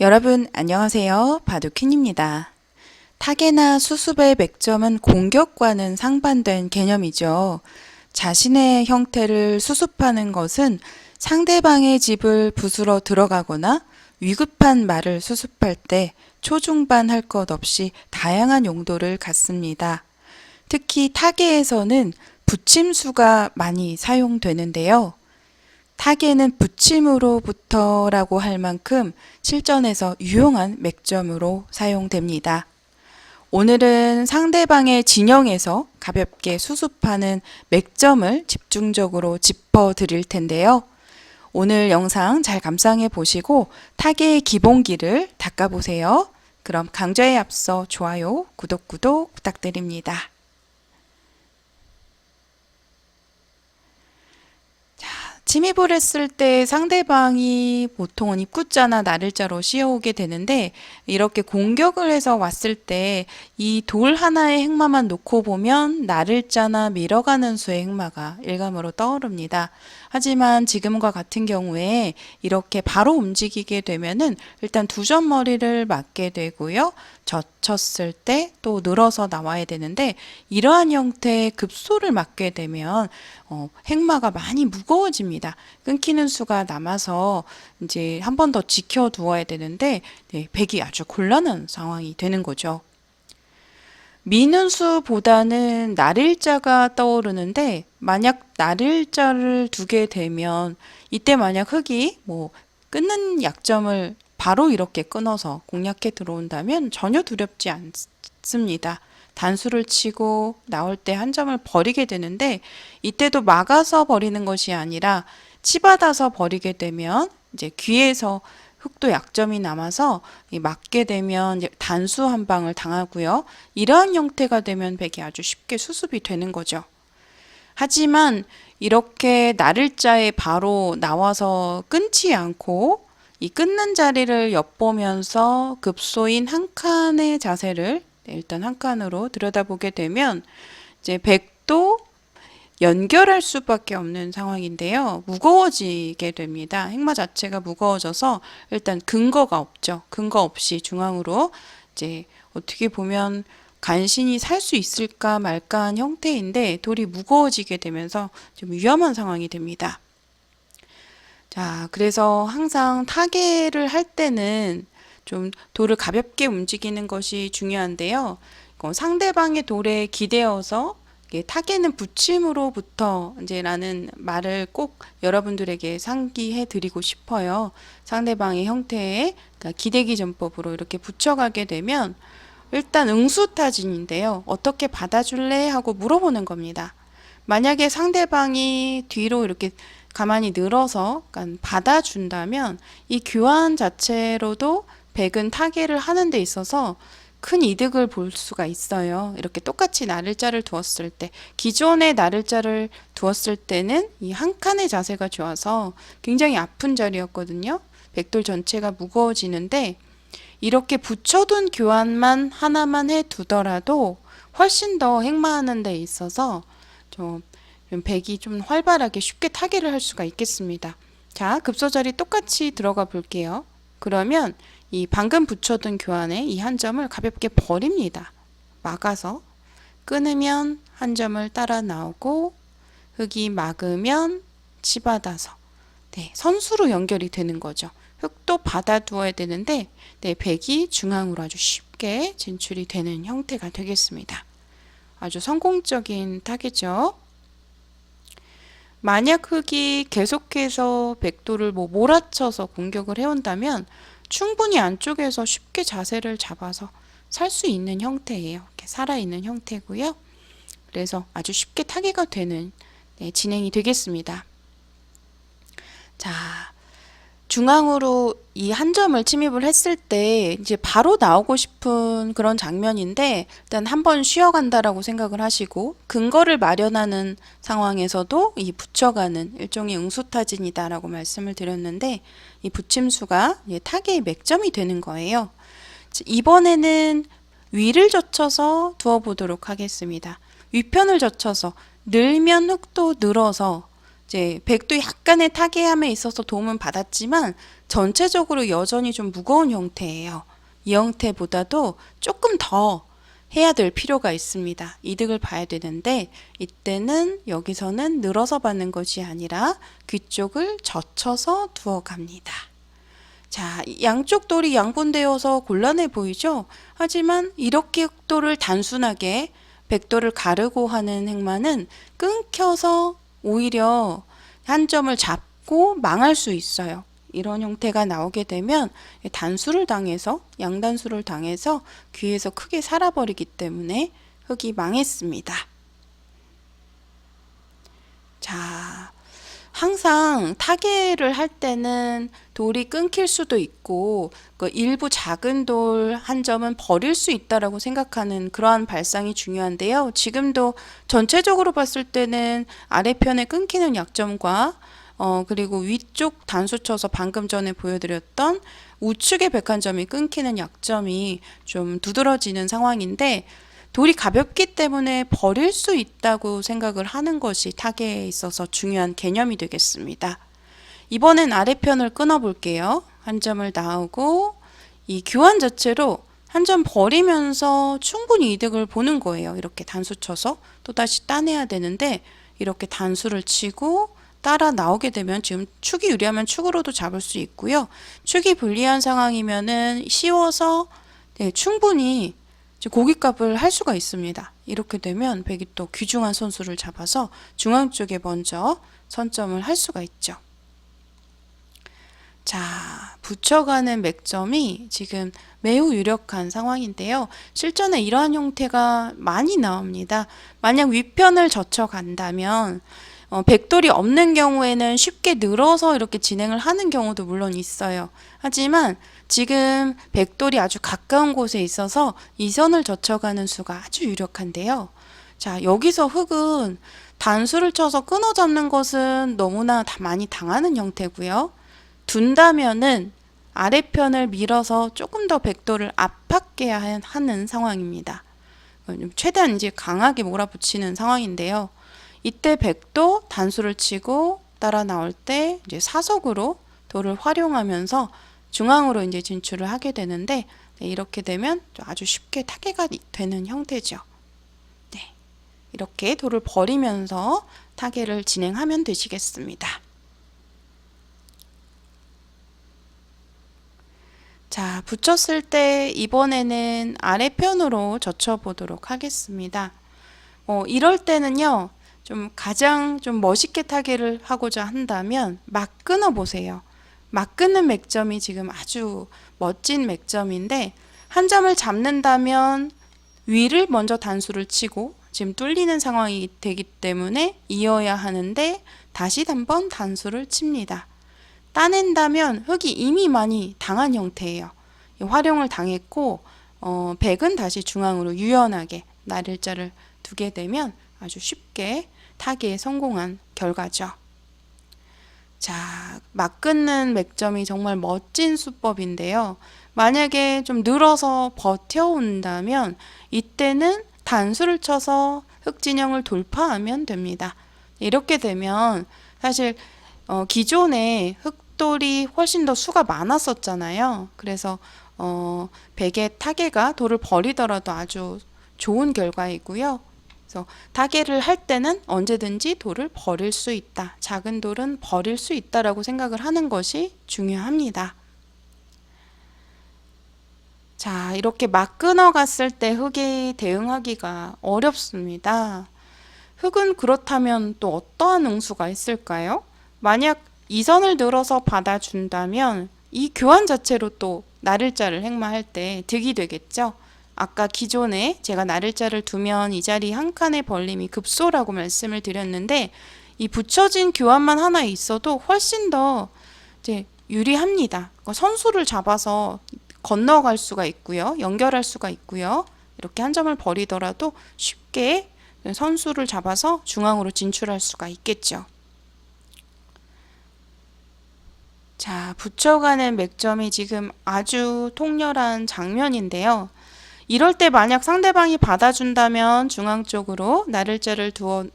여러분 안녕하세요. 바둑퀸입니다. 타개나 수습의 맥점은 공격과는 상반된 개념이죠. 자신의 형태를 수습하는 것은 상대방의 집을 부수러 들어가거나 위급한 말을 수습할 때 초중반 할 것 없이 다양한 용도를 갖습니다. 특히 타개에서는 붙임수가 많이 사용되는데요. 타개는 붙임으로부터라고 할 만큼 실전에서 유용한 맥점으로 사용됩니다. 오늘은 상대방의 진영에서 가볍게 수습하는 맥점을 집중적으로 짚어드릴 텐데요. 오늘 영상 잘 감상해 보시고 타개의 기본기를 닦아보세요. 그럼 강좌에 앞서 좋아요, 구독 부탁드립니다. 침입을 했을 때 상대방이 보통은 입구자나 나를자로 씌어오게 되는데, 이렇게 공격을 해서 왔을 때 이 돌 하나의 행마만 놓고 보면 나를자나 밀어가는 수의 행마가 일감으로 떠오릅니다. 하지만 지금과 같은 경우에 이렇게 바로 움직이게 되면은 일단 두 점 머리를 맞게 되고요. 젖혔을 때 또 늘어서 나와야 되는데, 이러한 형태의 급소를 맞게 되면 행마가 많이 무거워집니다. 끊기는 수가 남아서 이제 한 번 더 지켜두어야 되는데, 백이 아주 곤란한 상황이 되는 거죠. 미는 수보다는 날일자가 떠오르는데, 만약 날일자를 두게 되면 이때 만약 흙이 끊는 약점을 바로 이렇게 끊어서 공략해 들어온다면 전혀 두렵지 않습니다. 단수를 치고 나올 때 한 점을 버리게 되는데, 이때도 막아서 버리는 것이 아니라 치받아서 버리게 되면 이제 귀에서 흙도 약점이 남아서 맞게 되면 이제 단수 한 방을 당하고요. 이러한 형태가 되면 백이 아주 쉽게 수습이 되는 거죠. 하지만 이렇게 나를자에 바로 나와서 끊지 않고 이 끊는 자리를 엿보면서 급소인 한 칸의 자세를 일단 한 칸으로 들여다보게 되면 이제 백도 연결할 수밖에 없는 상황인데요. 무거워지게 됩니다. 행마 자체가 무거워져서 일단 근거가 없죠. 근거 없이 중앙으로 이제 어떻게 보면 간신히 살 수 있을까 말까한 형태인데, 돌이 무거워지게 되면서 좀 위험한 상황이 됩니다. 자, 그래서 항상 타개를 할 때는 좀 돌을 가볍게 움직이는 것이 중요한데요. 상대방의 돌에 기대어서 타개는 붙임으로부터 이제라는 말을 꼭 여러분들에게 상기해 드리고 싶어요. 상대방의 형태에 그러니까 기대기 전법으로 이렇게 붙여가게 되면 일단 응수타진인데요. 어떻게 받아줄래? 하고 물어보는 겁니다. 만약에 상대방이 뒤로 이렇게 가만히 늘어서 받아준다면 이 교환 자체로도 백은 타개를 하는 데 있어서 큰 이득을 볼 수가 있어요. 이렇게 똑같이 나를자를 두었을 때, 기존의 나를자를 두었을 때는 이 한 칸의 자세가 좋아서 굉장히 아픈 자리였거든요. 백돌 전체가 무거워지는데, 이렇게 붙여둔 교환만 하나만 해두더라도 훨씬 더 행마하는 데 있어서 좀 백이 좀 활발하게 쉽게 타개를 할 수가 있겠습니다. 자, 급소자리 똑같이 들어가 볼게요. 그러면 이 방금 붙여둔 교환에 이 한 점을 가볍게 버립니다. 막아서 끊으면 한 점을 따라 나오고, 흙이 막으면 치받아서 선수로 연결이 되는 거죠. 흙도 받아두어야 되는데 백이 중앙으로 아주 쉽게 진출이 되는 형태가 되겠습니다. 아주 성공적인 타개죠. 만약 흙이 계속해서 백도를 몰아쳐서 공격을 해온다면 충분히 안쪽에서 쉽게 자세를 잡아서 살 수 있는 형태예요. 이렇게 살아있는 형태고요. 그래서 아주 쉽게 타개가 되는 진행이 되겠습니다. 자, 중앙으로 이 한 점을 침입을 했을 때 이제 바로 나오고 싶은 그런 장면인데, 일단 한번 쉬어간다라고 생각을 하시고, 근거를 마련하는 상황에서도 이 붙여가는 일종의 응수타진이다라고 말씀을 드렸는데, 이 붙임수가 타개의 맥점이 되는 거예요. 이번에는 위를 젖혀서 두어보도록 하겠습니다. 위편을 젖혀서 늘면 흙도 늘어서 이제 백도 약간의 타개함에 있어서 도움은 받았지만 전체적으로 여전히 좀 무거운 형태예요. 이 형태보다도 조금 더 해야 될 필요가 있습니다. 이득을 봐야 되는데 이때는 여기서는 늘어서 받는 것이 아니라 귀 쪽을 젖혀서 두어 갑니다. 자, 양쪽 돌이 양분되어서 곤란해 보이죠? 하지만 이렇게 흑돌을 단순하게 백돌을 가르고 하는 행마는 끊겨서 오히려 한 점을 잡고 망할 수 있어요. 이런 형태가 나오게 되면 단수를 당해서 양단수를 당해서 귀에서 크게 살아버리기 때문에 흑이 망했습니다. 자, 항상 타개를 할 때는 돌이 끊길 수도 있고 일부 작은 돌 한 점은 버릴 수 있다라고 생각하는 그러한 발상이 중요한데요. 지금도 전체적으로 봤을 때는 아래편에 끊기는 약점과 그리고 위쪽 단수 쳐서 방금 전에 보여드렸던 우측의 백한점이 끊기는 약점이 좀 두드러지는 상황인데 돌이 가볍기 때문에 버릴 수 있다고 생각을 하는 것이 타개에 있어서 중요한 개념이 되겠습니다. 이번엔 아래편을 끊어 볼게요. 한 점을 나오고 이 교환 자체로 한 점 버리면서 충분히 이득을 보는 거예요. 이렇게 단수 쳐서 또다시 따내야 되는데 이렇게 단수를 치고 따라 나오게 되면 지금 축이 유리하면 축으로도 잡을 수 있고요. 축이 불리한 상황이면은 씌워서 충분히 고깃값을 할 수가 있습니다. 이렇게 되면 백이 또 귀중한 선수를 잡아서 중앙 쪽에 먼저 선점을 할 수가 있죠. 자, 붙여가는 맥점이 지금 매우 유력한 상황인데요. 실전에 이러한 형태가 많이 나옵니다. 만약 윗편을 젖혀간다면 백돌이 없는 경우에는 쉽게 늘어서 이렇게 진행을 하는 경우도 물론 있어요. 하지만 지금 백돌이 아주 가까운 곳에 있어서 이 선을 젖혀가는 수가 아주 유력한데요. 자, 여기서 흑은 단수를 쳐서 끊어 잡는 것은 너무나 많이 당하는 형태고요. 둔다면은 아래편을 밀어서 조금 더 백돌을 압박해 하는 상황입니다. 최대한 이제 강하게 몰아붙이는 상황인데요. 이때 백도 단수를 치고 따라 나올 때 이제 사석으로 돌을 활용하면서 중앙으로 이제 진출을 하게 되는데 이렇게 되면 아주 쉽게 타개가 되는 형태죠. 네, 이렇게 돌을 버리면서 타개를 진행하면 되시겠습니다. 자, 붙였을 때 이번에는 아래편으로 젖혀보도록 하겠습니다. 이럴 때는요, 가장 좀 멋있게 타개를 하고자 한다면 막 끊어 보세요. 막 끊는 맥점이 지금 아주 멋진 맥점인데 한 점을 잡는다면 위를 먼저 단수를 치고 지금 뚫리는 상황이 되기 때문에 이어야 하는데 다시 한번 단수를 칩니다. 따낸다면 흑이 이미 많이 당한 형태예요. 활용을 당했고 백은 다시 중앙으로 유연하게 날일자를 두게 되면 아주 쉽게 타개에 성공한 결과죠. 자, 막 끊는 맥점이 정말 멋진 수법인데요. 만약에 좀 늘어서 버텨온다면 이때는 단수를 쳐서 흑진영을 돌파하면 됩니다. 이렇게 되면 사실 기존에 흑돌이 훨씬 더 수가 많았었잖아요. 그래서 백의 타개가 돌을 버리더라도 아주 좋은 결과이고요. 그래서 타개를 할 때는 언제든지 돌을 버릴 수 있다. 작은 돌은 버릴 수 있다라고 생각을 하는 것이 중요합니다. 자, 이렇게 막 끊어갔을 때 흑이 대응하기가 어렵습니다. 흑은 그렇다면 또 어떠한 응수가 있을까요? 만약 이 선을 늘어서 받아준다면 이 교환 자체로 또 날일자를 행마할 때 득이 되겠죠. 아까 기존에 제가 날일자를 두면 이 자리 한 칸의 벌림이 급소라고 말씀을 드렸는데 이 붙여진 교환만 하나 있어도 훨씬 더 이제 유리합니다. 선수를 잡아서 건너갈 수가 있고요. 연결할 수가 있고요. 이렇게 한 점을 버리더라도 쉽게 선수를 잡아서 중앙으로 진출할 수가 있겠죠. 자, 붙여가는 맥점이 지금 아주 통렬한 장면인데요. 이럴 때 만약 상대방이 받아준다면 중앙 쪽으로 날일자를 두어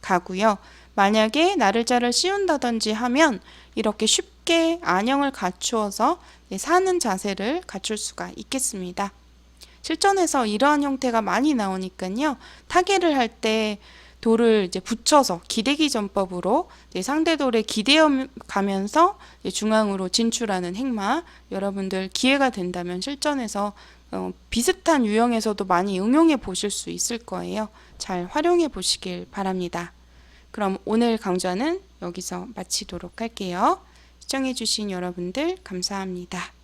가고요. 만약에 나를자를 씌운다든지 하면 이렇게 쉽게 안형을 갖추어서 사는 자세를 갖출 수가 있겠습니다. 실전에서 이러한 형태가 많이 나오니까요. 타개를 할 때 돌을 이제 붙여서 기대기 전법으로 상대 돌에 기대어 가면서 중앙으로 진출하는 행마, 여러분들 기회가 된다면 실전에서 비슷한 유형에서도 많이 응용해 보실 수 있을 거예요. 잘 활용해 보시길 바랍니다. 그럼 오늘 강좌는 여기서 마치도록 할게요. 시청해 주신 여러분들 감사합니다.